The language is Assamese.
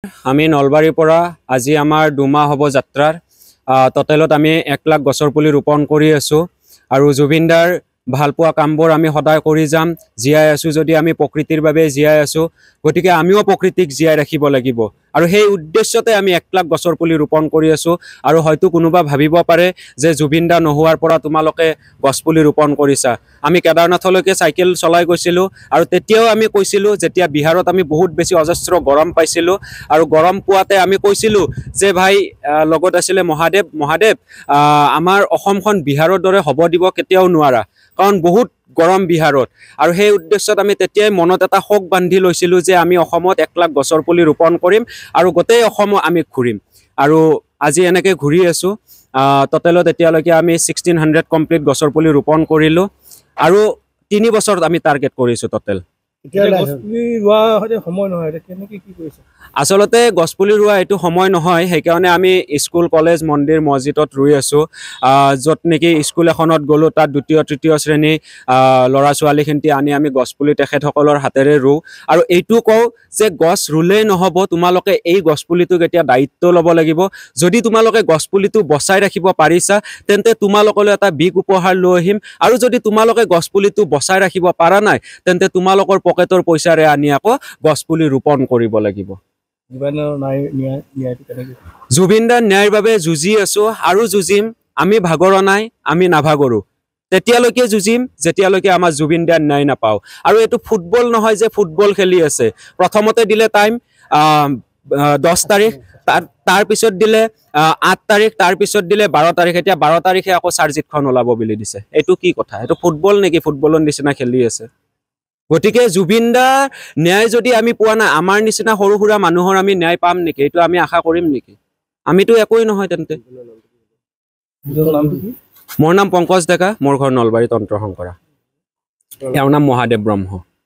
আমি নলবাৰীৰ পৰা আজি আমাৰ 2 মাহ হ'ব যাত্ৰাৰ টোটেলত আমি 1 লাখ গছৰ পুলি ৰোপণ কৰি আছোঁ আৰু জুবিনদাৰ ভালপোৱা কামবোৰ আমি সদায় কৰি যাম। জীয়াই আছোঁ যদি আমি প্ৰকৃতিৰ বাবে জীয়াই আছোঁ, গতিকে আমিও প্ৰকৃতিক জীয়াই ৰাখিব লাগিব আৰু সেই উদ্দেশ্যতে আমি 1 লাখ গছৰ পুলি ৰোপণ কৰি আছোঁ। আৰু হয়তো কোনোবা ভাবিব পাৰে যে জুবিনদা নোহোৱাৰ পৰা তোমালোকে গছপুলি ৰোপণ কৰিছা। আমি কেদাৰনাথলৈকে চাইকেল চলাই গৈছিলোঁ আৰু তেতিয়াও আমি কৈছিলোঁ, যেতিয়া বিহাৰত আমি বহুত বেছি অজস্ৰ গৰম পাইছিলোঁ আৰু গৰম পোৱাতে আমি কৈছিলোঁ যে ভাই, লগত আছিলে মহাদেৱ, আমাৰ অসমখন বিহাৰৰ দৰে হ'ব দিব কেতিয়াও নোৱাৰা, কাৰণ বহুত গৰম বিহাৰত। আৰু সেই উদ্দেশ্যত আমি তেতিয়াই মনত এটা শোক বান্ধি লৈছিলোঁ যে আমি অসমত 1 লাখ গছৰ পুলি ৰোপণ কৰিম আৰু গোটেই অসম আমি ঘূৰিম। আৰু আজি এনেকৈ ঘূৰি আছোঁ। টোটেলত এতিয়ালৈকে আমি 1600 কমপ্লিট গছৰ পুলি ৰোপণ কৰিলোঁ আৰু 3 বছৰত আমি টাৰ্গেট কৰিছোঁ টোটেল। আচলতে গছপুলি ৰোৱা এইটো সময় নহয়, সেইকাৰণে আমি স্কুল, কলেজ, মন্দিৰ, মছজিদত ৰুই আছোঁ। য'ত নেকি স্কুল এখনত গ'লোঁ, তাত 2য়, 3য় শ্ৰেণী ল'ৰা ছোৱালীখিনি আনি আমি গছপুলি তেখেতসকলৰ হাতেৰে ৰুওঁ আৰু এইটো কওঁ যে গছ ৰুলেই নহ'ব, তোমালোকে এই গছপুলিটোক এতিয়া দায়িত্ব ল'ব লাগিব। যদি তোমালোকে গছপুলিটো বচাই ৰাখিব পাৰিছা, তেন্তে তোমালোকলৈ এটা বিগ উপহাৰ লৈ আহিম। আৰু যদি তোমালোকে গছপুলিটো বচাই ৰাখিব পৰা নাই, তেন্তে তোমালোকৰ পকেটৰ পইচাৰে আনি আকৌ গছপুলি ৰোপণ কৰিব লাগিব। জুবিনদাৰ ন্যায়ৰ বাবে যুঁজি আছোঁ আৰু যুঁজিম। আমি ভাগৰা নাই, আমি নাভাগৰোঁ। তেতিয়ালৈকে যুঁজিম যেতিয়ালৈকে আমাৰ জুবিনদাৰ ন্যায় নাপাওঁ। আৰু এইটো ফুটবল নহয় যে ফুটবল খেলি আছে। প্ৰথমতে দিলে টাইম 10 তাৰিখ, তাৰপিছত দিলে 8 তাৰিখ, তাৰপিছত দিলে 12 তাৰিখ। এতিয়া 12 তাৰিখে আকৌ চাৰ্জিটখন ওলাব বুলি দিছে। এইটো কি কথা? এইটো ফুটবল নেকি? ফুটবলৰ নিচিনা খেলি আছে। গতিকে জুবিনদাৰ ন্যায় যদি আমি পোৱা নাই, আমাৰ নিচিনা সৰু সুৰা মানুহৰ আমি ন্যায় পাম নেকি? এইটো আমি আশা কৰিম নেকি? আমিতো একোৱেই নহয় তেন্তে। মোৰ নাম পংকজ ডেকা, মোৰ ঘৰ নলবাৰী তন্ত্ৰ শংকৰা। ইয়াৰ নাম মহাদেৱ ব্ৰহ্ম।